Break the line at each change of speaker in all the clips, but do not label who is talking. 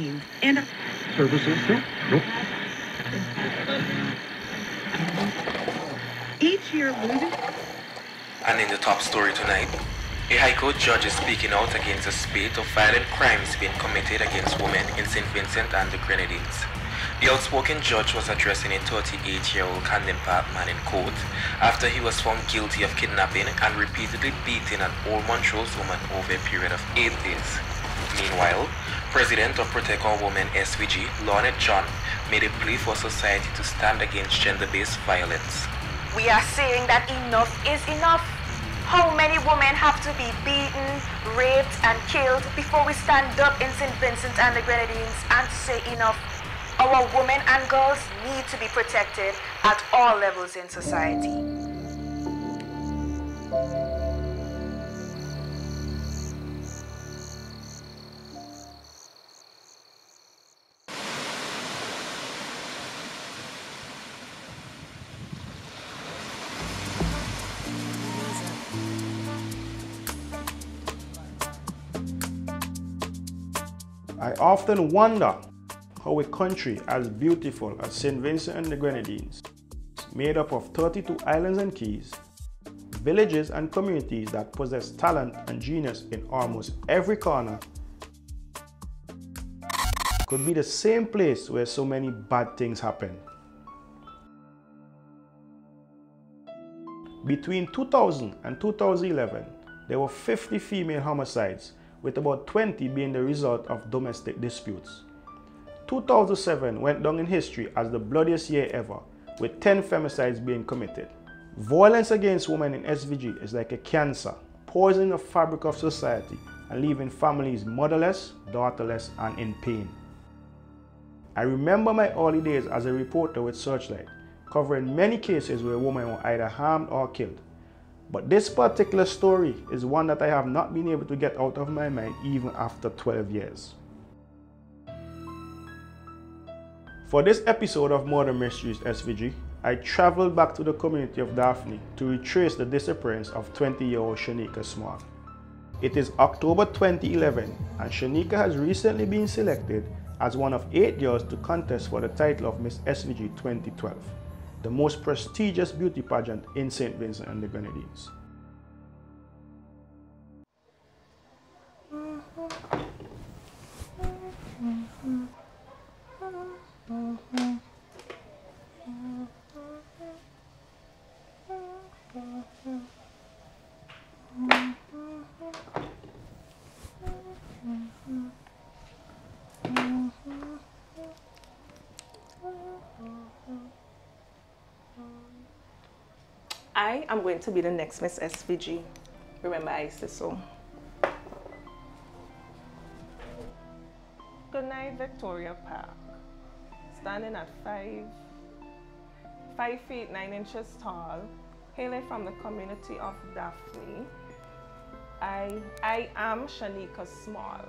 grenadines and services. Each year losing.
And in the top story tonight, a High Court judge is speaking out against a spate of violent crimes being committed against women in St. Vincent and the Grenadines. The outspoken judge was addressing a 38-year-old Camden Park man in court after he was found guilty of kidnapping and repeatedly beating an old Montrose woman over a period of 8 days. Meanwhile, President of Protect Our Women SVG, Lorna John, made a plea for society to stand against gender-based violence.
We are saying that enough is enough. How many women have to be beaten, raped, and killed before we stand up in St. Vincent and the Grenadines and say enough? Our women and girls need to be protected at all levels in society.
I often wonder how a country as beautiful as St. Vincent and the Grenadines, made up of 32 islands and keys, villages and communities that possess talent and genius in almost every corner, could be the same place where so many bad things happen. Between 2000 and 2011, there were 50 female homicides, with about 20 being the result of domestic disputes. 2007 went down in history as the bloodiest year ever, with 10 femicides being committed. Violence against women in SVG is like a cancer, poisoning the fabric of society and leaving families motherless, daughterless, and in pain. I remember my early days as a reporter with Searchlight, covering many cases where women were either harmed or killed. But this particular story is one that I have not been able to get out of my mind even after 12 years. For this episode of Murder Mysteries SVG, I traveled back to the community of Daphne to retrace the disappearance of 20-year-old Shanika Small. It is October 2011 and Shanika has recently been selected as one of 8 girls to contest for the title of Miss SVG 2012. The most prestigious beauty pageant in St. Vincent and the Grenadines.
I am going to be the next Miss SVG. Remember, I said so. Good night, Victoria Park. Standing at 5 feet 9 inches tall, hailing from the community of Daphne. I am Shanika Small.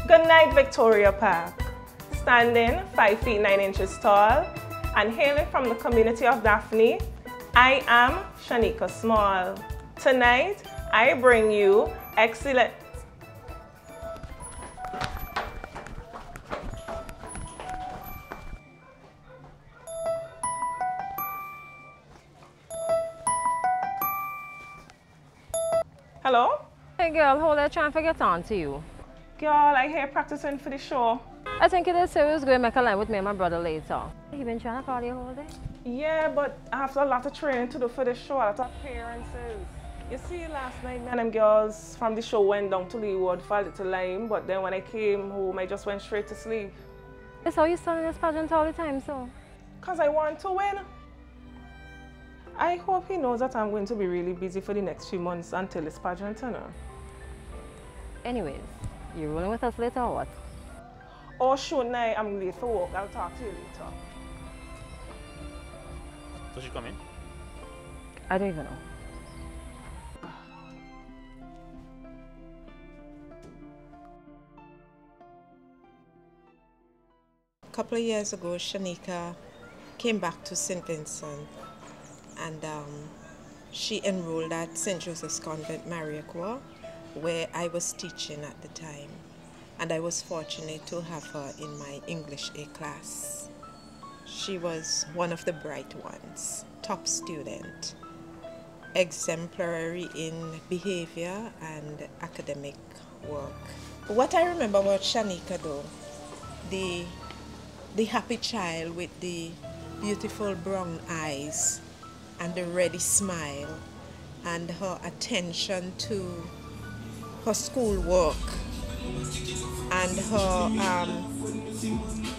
Good night, Victoria Park. Standing 5 feet 9 inches tall and hailing from the community of Daphne, I am Shanika Small. Tonight, I bring you excellent. Hello?
Hey girl, how are you trying to get on to you?
Girl, I hear practicing for the show.
I think it is serious going to make a line with me and my brother later. You been trying to call you all day?
Yeah, but I have a lot of training to do for the show, a lot of appearances. You see, last night, me and them girls from the show went down to Leeward for a little lime, but then when I came home, I just went straight to sleep.
That's how you stand in this pageant all the time, so?
Because I want to win. I hope he knows that I'm going to be really busy for the next few months until this pageant, you know.
Anyways, you rolling with us later or what?
Oh, sure, now I'm late for work. I'll talk to you later.
So she coming?
I don't even know.
A couple of years ago, Shanika came back to St. Vincent and she enrolled at St. Joseph's Convent, Mariaqua, where I was teaching at the time. And I was fortunate to have her in my English A class. She was one of the bright ones, top student, exemplary in behavior and academic work. What I remember about Shanika though, the happy child with the beautiful brown eyes and the ready smile and her attention to her schoolwork and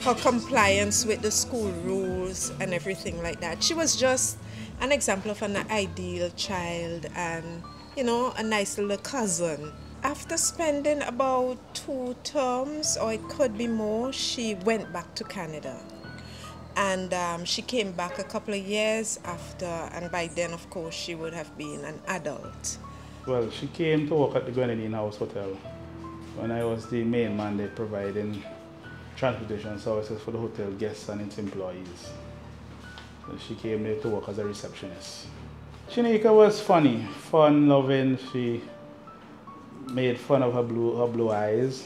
her compliance with the school rules and everything like that. She was just an example of an ideal child and, you know, a nice little cousin. After spending about 2 terms, or it could be more, she went back to Canada. And she came back a couple of years after, and by then, of course, she would have been an adult.
Well, she came to work at the Grenadine House Hotel. When I was the main man, they providing transportation services for the hotel guests and its employees. So she came there to work as a receptionist. Shanika was funny, fun-loving. She made fun of her blue eyes.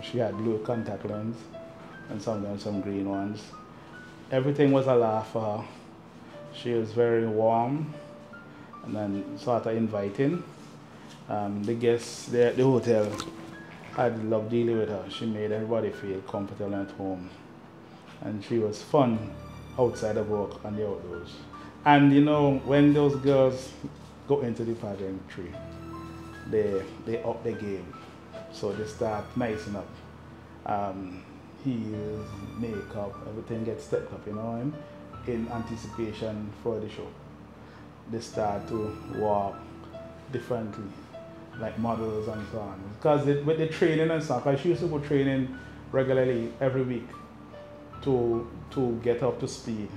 She had blue contact lens and sometimes some green ones. Everything was a laugh for her. She was very warm and then sort of inviting. The guests there at the hotel had loved dealing with her. She made everybody feel comfortable at home. And she was fun outside of work and the outdoors. And you know, when those girls go into the pageantry, they up the game. So they start nicing up. Heels, makeup, everything gets stepped up, you know, in anticipation for the show. They start to walk differently, like models and so on. Because with the training and stuff, she used to go training regularly every week to get up to speed.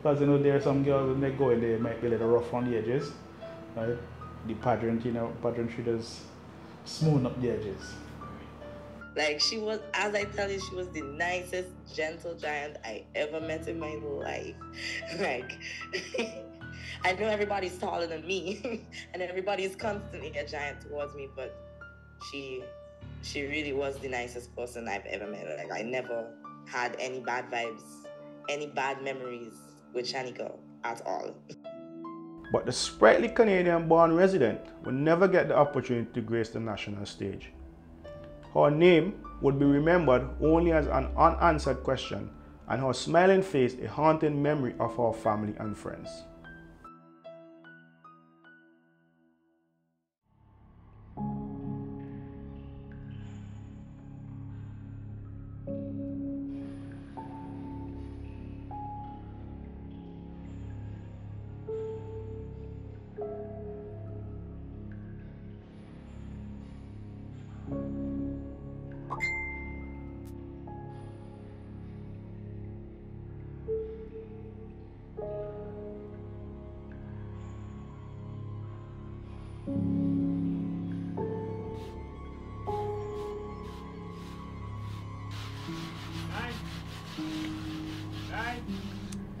Because you know, there are some girls when they go in, they might be a little rough on the edges, right? The pageantry does smooth up the edges.
Like she was, as I tell you, she was the nicest, gentle giant I ever met in my life. Like, I know everybody's taller than me, and everybody's constantly a giant towards me, but she really was the nicest person I've ever met. Like, I never had any bad vibes, any bad memories with Shanika at all.
But the sprightly Canadian-born resident would never get the opportunity to grace the national stage. Her name would be remembered only as an unanswered question, and her smiling face a haunting memory of her family and friends.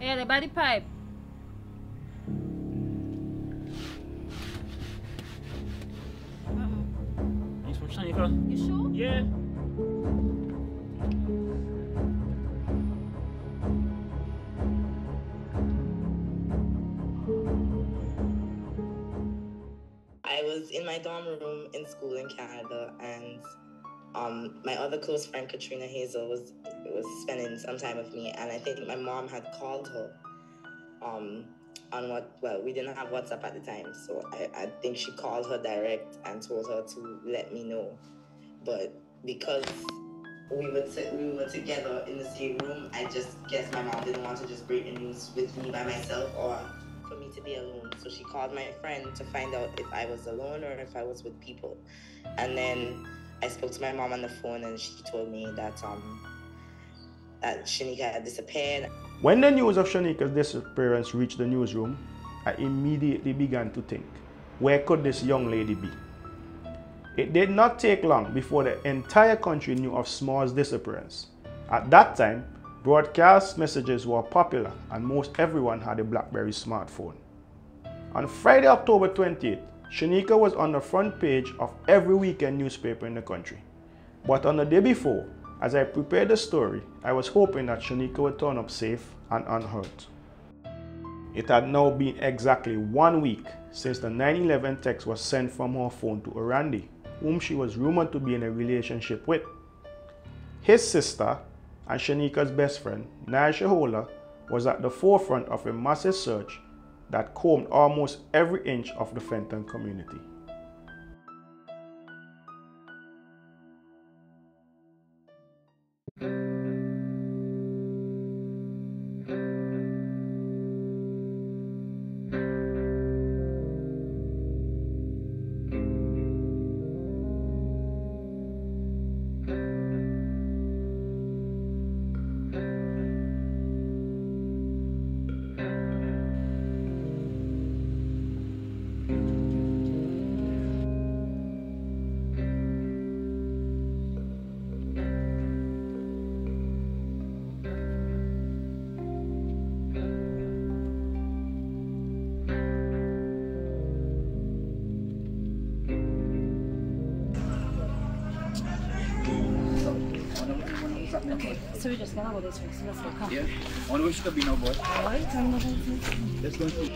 Yeah, the body pipe.
Thanks from Shanika.
You sure?
Yeah.
I was in my dorm room in school in Canada, and my other close friend, Katrina Hazel, was spending some time with me, and I think my mom had called her on what, well, we didn't have WhatsApp at the time, so I think she called her direct and told her to let me know. But because we were together in the same room, I just guess my mom didn't want to just break the news with me by myself or for me to be alone. So she called my friend to find out if I was alone or if I was with people. And then I spoke to my mom on the phone and she told me that Shanika had disappeared.
When the news of Shanika's disappearance reached the newsroom, I immediately began to think, where could this young lady be? It did not take long before the entire country knew of Small's disappearance. At that time, broadcast messages were popular and most everyone had a BlackBerry smartphone. On Friday, October 28th, Shanika was on the front page of every weekend newspaper in the country. But on the day before, as I prepared the story, I was hoping that Shanika would turn up safe and unhurt. It had now been exactly 1 week since the 9/11 text was sent from her phone to Orandi, whom she was rumored to be in a relationship with. His sister and Shanika's best friend, Naisha Hola, was at the forefront of a massive search that combed almost every inch of the Fenton community.
Okay, so we're just gonna go this way, so let's go, come.
Yeah, I wonder where she could be now, boy.
Alright, I'm not going to.
Let's go through.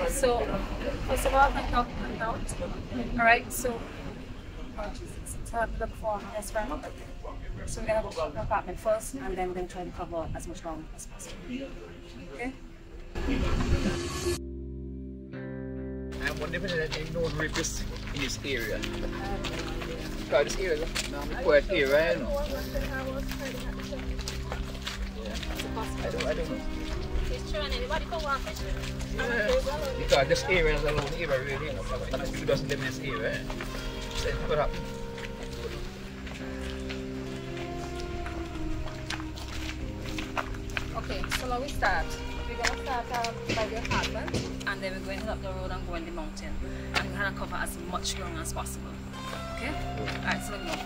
So, first of all, I knocked out. Alright, so look for this friend. So we're gonna go to the apartment first and then we're gonna try to cover as much ground as possible. Okay?
I'm wondering if there's no rapists in this area. Because this area is not a quiet area, you know. I don't know. Yeah. Because this area is a lonely area, really, you know. But the people doesn't live in this area. So it could happen.
Okay, so now we start. We're going to start by the apartment and then we're going up the road and go in the mountain. And we're going to cover as much ground as possible. Okay? Alright, so let me go.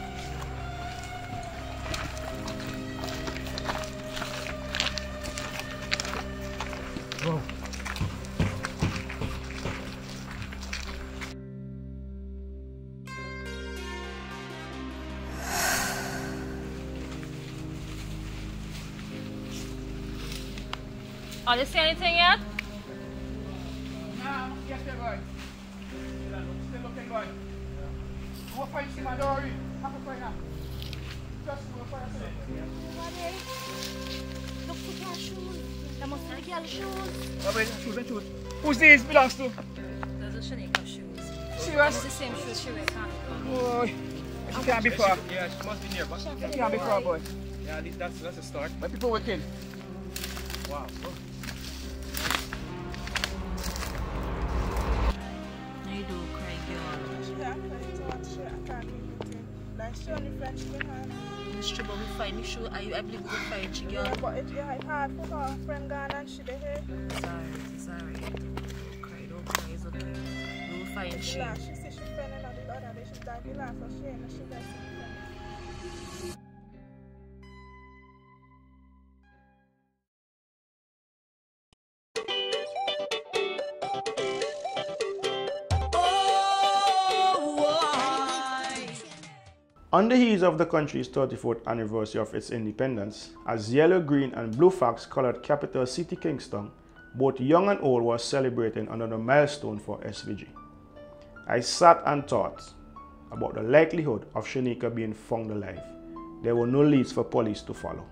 Whoa.
Are you see anything yet?
No, yes, they're going. Still looking good. Go find my door. Have a fire now. Just go for
Look for your shoes. That must be the girl's shoes.
Oh, wait, shoes and shoes. Who's these belongs to?
Those are Shanika shoes.
Serious?
It's the same shoes she wears, can't
Boy, she can't be far.
Yeah, she must be nearby.
She can't be far, boy.
Yeah, that's a start.
My people working.
Wow.
You do cry, girl.
Yeah, I can't do anything. Like, she only French behind.
It's true, but we find the shoe. I believe we find she, girl.
Yeah, but it's hard for her friend gone and she there.
Sorry. Don't cry, it's okay. We will find she.
Yeah, she said she friend and the other day she died the last so she ain't she got some.
On the heels of the country's 34th anniversary of its independence, as yellow, green and blue flags colored capital city Kingston, both young and old were celebrating another milestone for SVG. I sat and thought about the likelihood of Shanika being found alive. There were no leads for police to follow.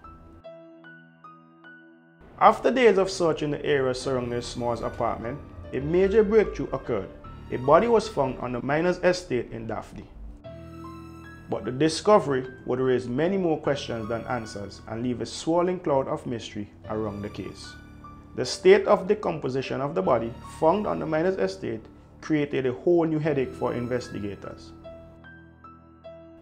After days of search in the area surrounding Small's apartment, a major breakthrough occurred. A body was found on the miner's estate in Daphne. But the discovery would raise many more questions than answers and leave a swirling cloud of mystery around the case. The state of decomposition of the body found on the miner's estate created a whole new headache for investigators.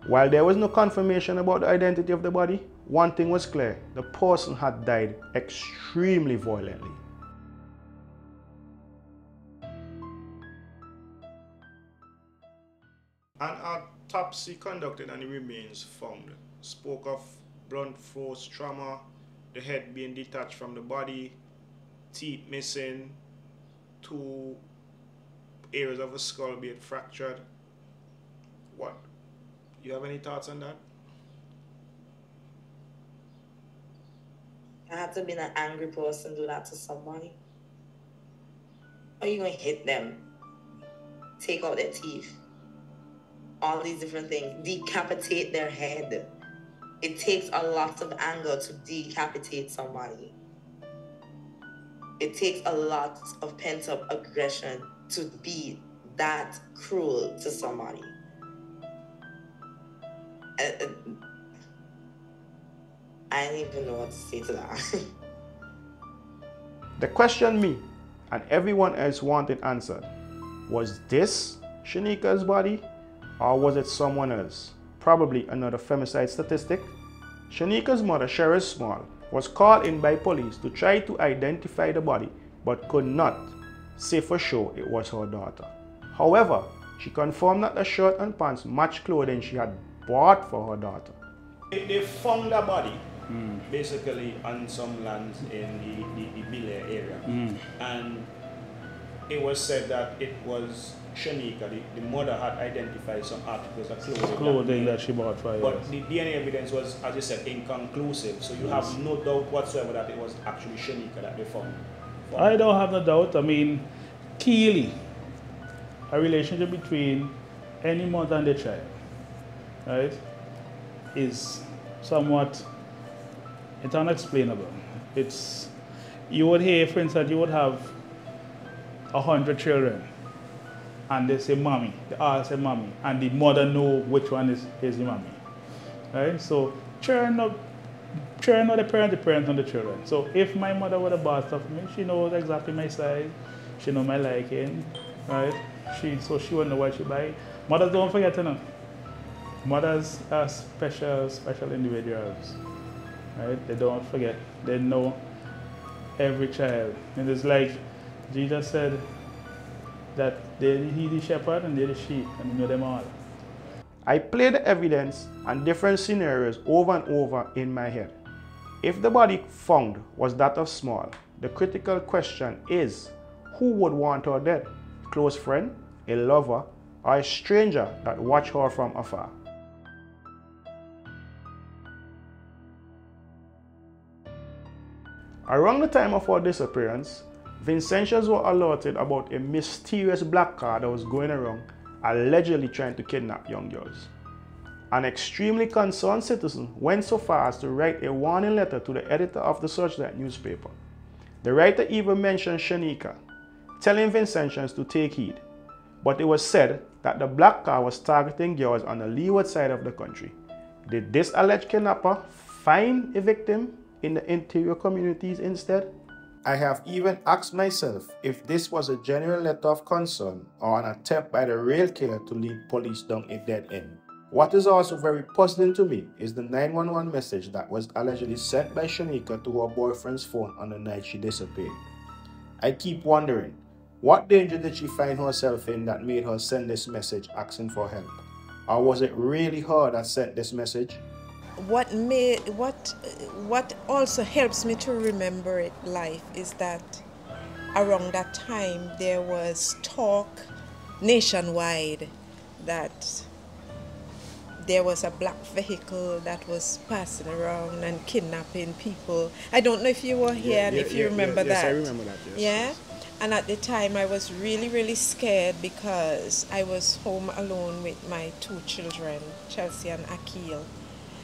While there was no confirmation about the identity of the body, one thing was clear: the person had died extremely violently. An autopsy conducted on the remains found spoke of blunt force trauma, the head being detached from the body, teeth missing, 2 areas of the skull being fractured. What? You have any thoughts on that?
I have to be an angry person do that to somebody. Are you going to hit them? Take out their teeth? All these different things. Decapitate their head. It takes a lot of anger to decapitate somebody. It takes a lot of pent-up aggression to be that cruel to somebody. I don't even know what to say to that.
The question me and everyone else wanted answered: was this Shanika's body, or was it someone else? Probably another femicide statistic. Shanika's mother, Cheryl Small, was called in by police to try to identify the body, but could not say for sure it was her daughter. However, she confirmed that the shirt and pants matched clothing she had bought for her daughter. They found the body basically on some lands in the Belair area, and it was said that it was Shanika. The mother had identified some articles of clothing
that she bought for her.
But the DNA evidence was, as you said, inconclusive. So you have no doubt whatsoever that it was actually Shanika that they found.
I don't have no doubt. I mean, clearly, a relationship between any mother and their child, right, is somewhat, it's unexplainable. It's, you would hear, for instance, you would have 100 children, and they say mommy, they all say mommy, and the mother know which one is the mommy, right? So children know the parents know the children. So if my mother would have bought stuff for me, she knows exactly my size, she knows my liking, right? So she wouldn't know what she buy. Mothers don't forget to know. Mothers are special individuals, right? They don't forget. They know every child. And it's like Jesus said that he's the shepherd and they're the sheep, and you know them all.
I played the evidence and different scenarios over and over in my head. If the body found was that of Small, the critical question is, who would want her dead? Close friend, a lover, or a stranger that watched her from afar? Around the time of her disappearance, Vincentians were alerted about a mysterious black car that was going around allegedly trying to kidnap young girls. An extremely concerned citizen went so far as to write a warning letter to the editor of the Searchlight newspaper. The writer even mentioned Shanika, telling Vincentians to take heed, but it was said that the black car was targeting girls on the leeward side of the country. Did this alleged kidnapper find a victim in the interior communities instead? I have even asked myself if this was a genuine letter of concern or an attempt by the real killer to lead police down a dead end. What is also very puzzling to me is the 911 message that was allegedly sent by Shanika to her boyfriend's phone on the night she disappeared. I keep wondering, what danger did she find herself in that made her send this message asking for help? Or was it really her that sent this message?
What also helps me to remember it life is that around that time there was talk nationwide that there was a black vehicle that was passing around and kidnapping people. I don't know if you were here and if you remember that.
Yes, I remember that, yes.
Yeah? And at the time I was really, really scared because I was home alone with my 2 children, Chelsea and Akil.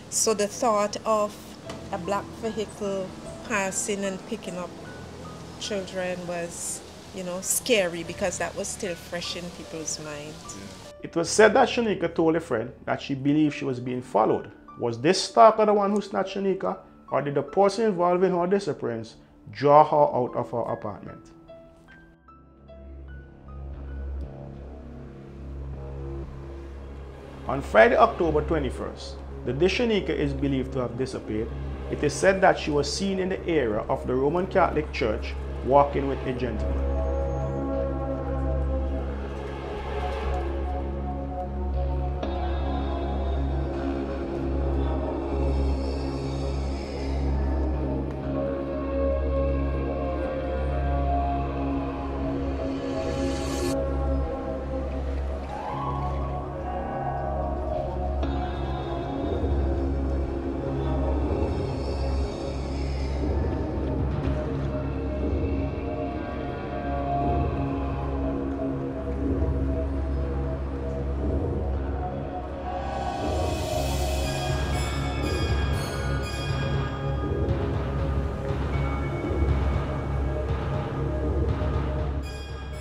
So the thought of a black vehicle passing and picking up children was, you know, scary because that was still fresh in people's minds.
It was said that Shanika told a friend that she believed she was being followed. Was this stalker the one who snatched Shanika, or did the person involved in her disappearance draw her out of her apartment? On Friday, October 21st, the day Shanika is believed to have disappeared, it is said that she was seen in the area of the Roman Catholic Church walking with a gentleman.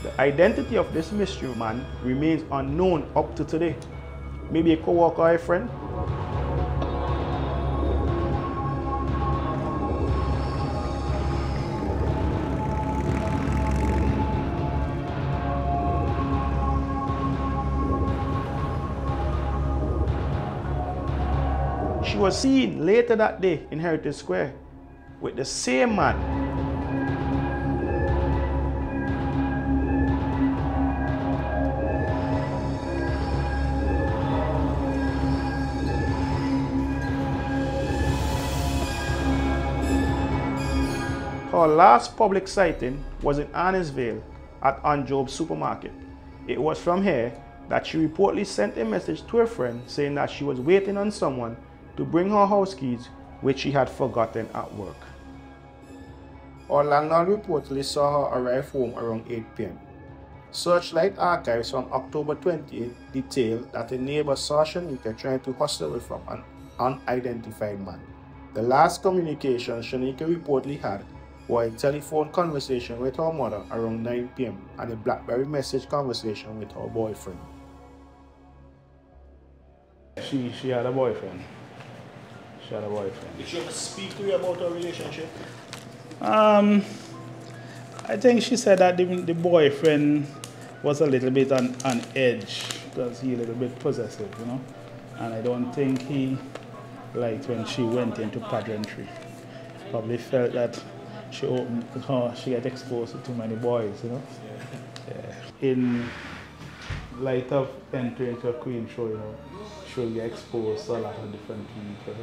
The identity of this mystery man remains unknown up to today. Maybe a co-worker or a friend? She was seen later that day in Heritage Square with the same man. Her last public sighting was in Annisville at Anjob's supermarket. It was from here that she reportedly sent a message to a friend saying that she was waiting on someone to bring her house keys, which she had forgotten at work. Her landlord reportedly saw her arrive home around 8 p.m. Searchlight archives from October 28 detail that a neighbor saw Shanika trying to hustle away from an unidentified man. The last communication Shanika reportedly had was a telephone conversation with her mother around 9 p.m. and a BlackBerry message conversation with her boyfriend.
She had a boyfriend. She had a boyfriend.
Did she ever speak to you about her relationship?
I think she said that the boyfriend was a little bit on edge because he a little bit possessive, you know. And I don't think he liked when she went into pageantry. Probably felt that she got exposed to too many boys, you know. Yeah. In light of entering into a queen show, you know, she'll get exposed to a lot of different people.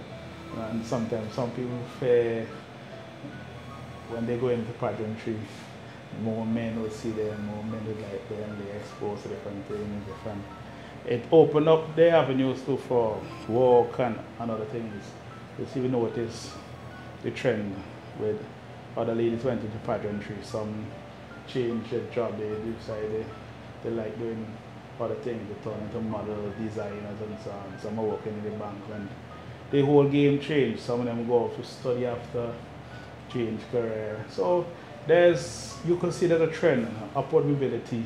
And sometimes some people fear when they go into pageantry, more men will see them, more men will like them, they're exposed to different things, it opened up the avenues too for work and other things. You see, we notice the trend with other ladies went into pageantry, some change their job, they decide they like doing other things, they turn into models, designers and so on. Some are working in the bank and the whole game changed. Some of them go off to study after, change career. So you consider the trend, upward mobility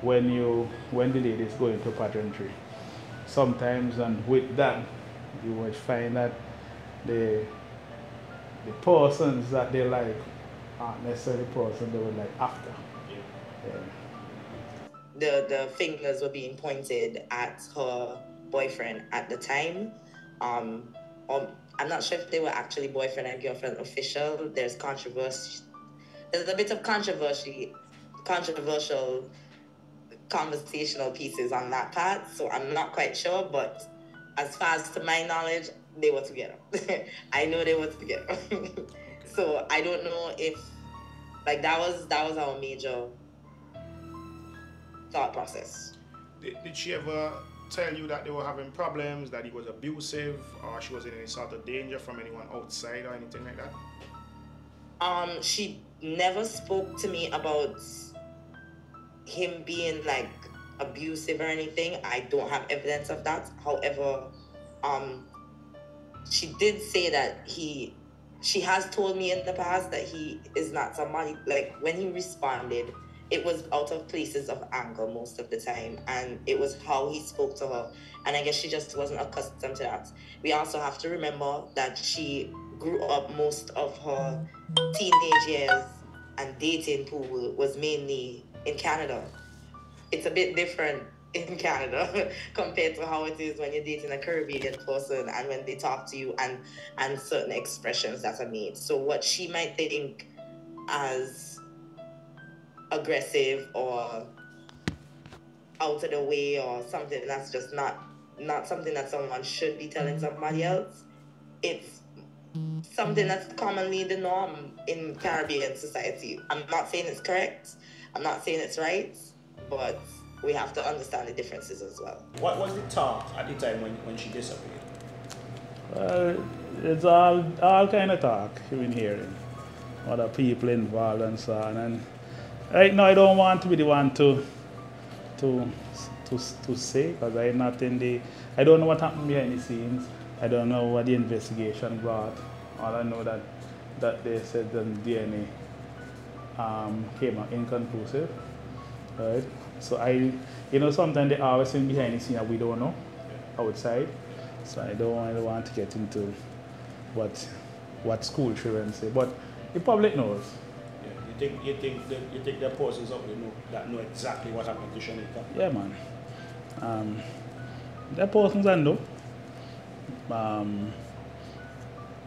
when the ladies go into pageantry. Sometimes, and with that, you will find that the persons that they like aren't necessarily the person they would like after. Yeah.
The fingers were being pointed at her boyfriend at the time. I'm not sure if they were actually boyfriend and girlfriend official. There's controversy. There's a bit of controversial conversational pieces on that part, so I'm not quite sure, but as far as to my knowledge, they were together. I know they were together. So I don't know if that was our major thought process.
Did she ever tell you that they were having problems, that he was abusive, or she was in any sort of danger from anyone outside or anything like that?
She never spoke to me about him being like abusive or anything. I don't have evidence of that. However, she did say that she has told me in the past that he is not somebody, like when he responded, it was out of places of anger most of the time, and it was how he spoke to her, and I guess she just wasn't accustomed to that. We also have to remember that she grew up most of her teenage years and dating pool was mainly in Canada. It's a bit different in Canada compared to how it is when you're dating a Caribbean person and when they talk to you and certain expressions that are made. So what she might think as aggressive or out of the way or something that's just not something that someone should be telling somebody else, it's something that's commonly the norm in Caribbean society. I'm not saying it's correct, I'm not saying it's right, but we have to understand the differences as well.
What was the talk at the time when she disappeared?
Well, it's all kind of talk you've been hearing. Other people involved and so on. And right now I don't want to be the one to say, because I'm not in the, I don't know what happened behind the scenes. I don't know what the investigation brought. All I know that they said the DNA came out inconclusive, right? So sometimes they always think behind the scene that we don't know outside. So I don't want to get into what school children say, but the public knows.
Yeah. You think there are persons out there that know exactly what happened to Shanika?
Yeah, man. There are persons that know.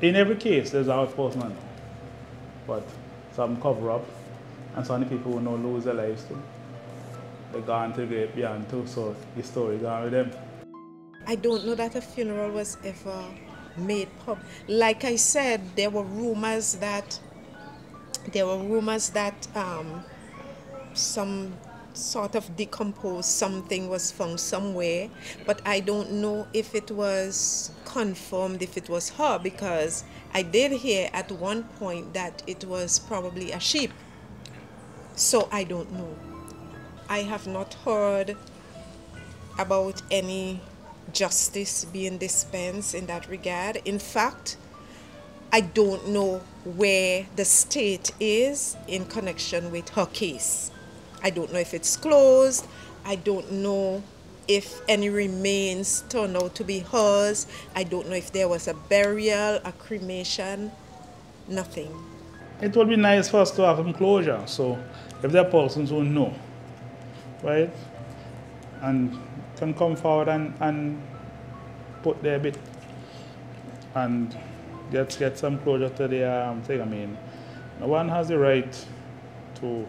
In every case, there's always person that know. But some cover up, and some of the people who know lose their lives too. They gone to the great beyond too, so the story gone with them.
I don't know that a funeral was ever made public. Like I said, there were rumors that some sort of decomposed something was found somewhere, but I don't know if it was confirmed, if it was her, because I did hear at one point that it was probably a sheep. So I don't know. I have not heard about any justice being dispensed in that regard. In fact, I don't know where the state is in connection with her case. I don't know if it's closed. I don't know if any remains turned out to be hers. I don't know if there was a burial, a cremation, nothing.
It would be nice for us to have some closure. So if there are persons who know, right, and can come forward and put their bit and get some closure to their thing. I mean, no one has the right to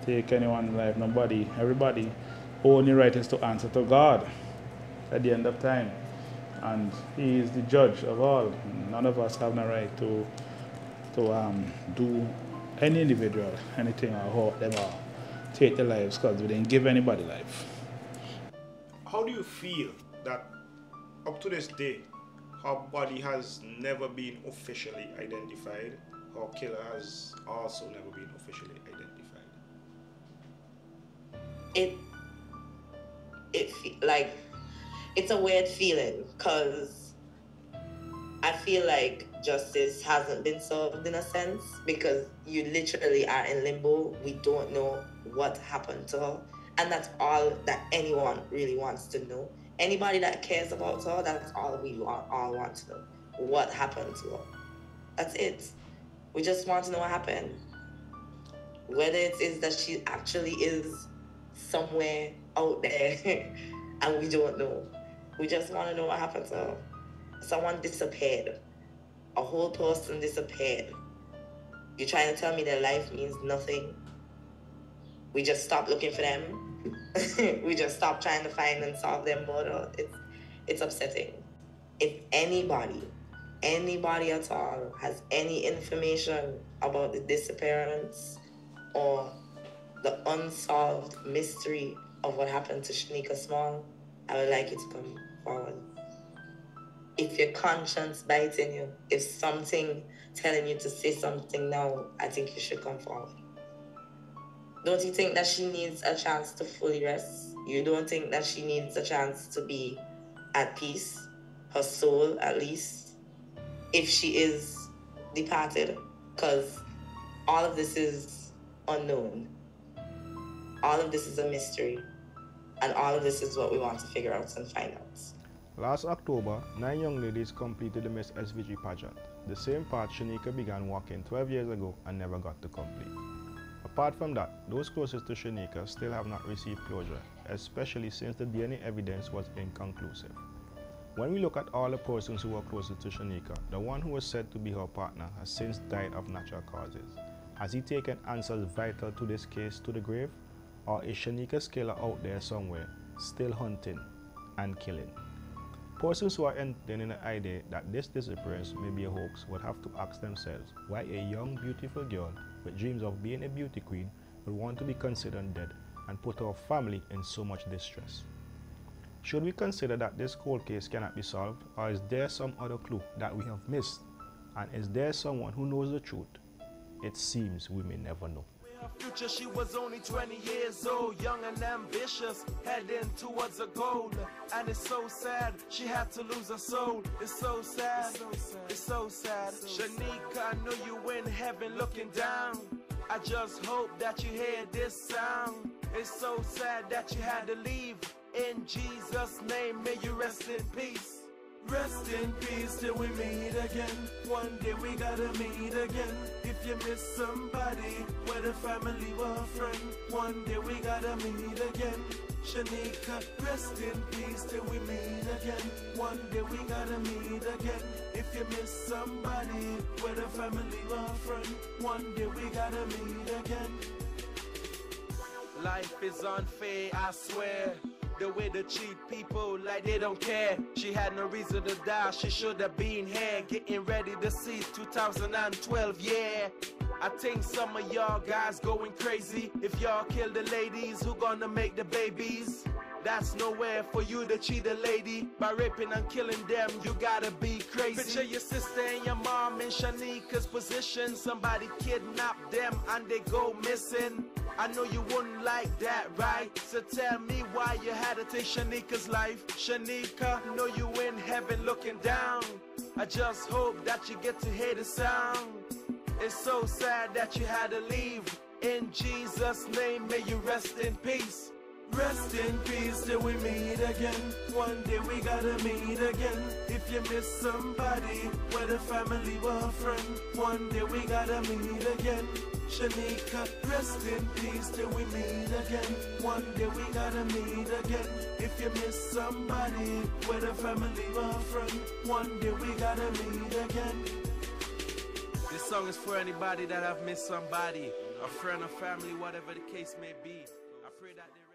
take anyone's life, nobody, everybody. Only right is to answer to God at the end of time. And He is the judge of all. None of us have the right to do any individual anything or hurt them or take their lives, because we didn't give anybody life.
How do you feel that up to this day, her body has never been officially identified? Her killer has also never been officially identified.
It's a weird feeling, because I feel like justice hasn't been served in a sense, because you literally are in limbo. We don't know what happened to her, and that's all that anyone really wants to know. Anybody that cares about her, that's all we all want to know. What happened to her? That's it. We just want to know what happened. Whether it is that she actually is somewhere out there and we don't know. We just want to know what happened to her. Someone disappeared. A whole person disappeared. You're trying to tell me their life means nothing? We just stop looking for them? We just stop trying to find and solve their murder? It's upsetting. If anybody at all has any information about the disappearance or the unsolved mystery of what happened to Shanika Small, I would like you to come forward. If your conscience biting you, if something telling you to say something now, I think you should come forward. Don't you think that she needs a chance to fully rest? You don't think that she needs a chance to be at peace, her soul at least, if she is departed? Because all of this is unknown. All of this is a mystery. And all of this is what we want to figure out and find out.
Last October, 9 young ladies completed the Miss SVG pageant, the same path Shanika began walking 12 years ago and never got to complete. Apart from that, those closest to Shanika still have not received closure, especially since the DNA evidence was inconclusive. When we look at all the persons who were closest to Shanika, the one who was said to be her partner has since died of natural causes. Has he taken answers vital to this case to the grave? Or is Shanika's killer out there somewhere, still hunting and killing? Persons who are entertaining the idea that this disappearance may be a hoax would have to ask themselves why a young, beautiful girl with dreams of being a beauty queen would want to be considered dead and put her family in so much distress. Should we consider that this cold case cannot be solved, or is there some other clue that we have missed? And is there someone who knows the truth? It seems we may never know.
Her future, she was only 20 years old, young and ambitious, heading towards a goal. And it's so sad, she had to lose her soul. It's so sad, it's so sad. Shanika, I know you in heaven looking down. I just hope that you hear this sound. It's so sad that you had to leave. In Jesus' name, may you rest in peace. Rest in peace till we meet again. One day we gotta meet again. If you miss somebody, whether family or friend, one day we gotta meet again. Shanika, rest in peace till we meet again. One day we gotta meet again. If you miss somebody, whether family or friend, one day we gotta meet again. Life is unfair, I swear. The way they cheat people like they don't care. She had no reason to die, she should have been here. Getting ready to see 2012, yeah. I think some of y'all guys going crazy. If y'all kill the ladies, who gonna make the babies? That's nowhere for you to cheat a lady. By raping and killing them, you gotta be crazy. Picture your sister and your mom in Shanika's position. Somebody kidnapped them and they go missing. I know you wouldn't like that, right? So tell me why you had to take Shanika's life. Shanika, know you in heaven looking down. I just hope that you get to hear the sound. It's so sad that you had to leave. In Jesus' name, may you rest in peace. Rest in peace till we meet again. One day we gotta meet again. If you miss somebody, whether family or friend, one day we gotta meet again. Shanika, rest in peace till we meet again. One day we gotta meet again. If you miss somebody, whether family or friend, one day we gotta meet again. This song is for anybody that have missed somebody, a friend or family, whatever the case may be. I pray that they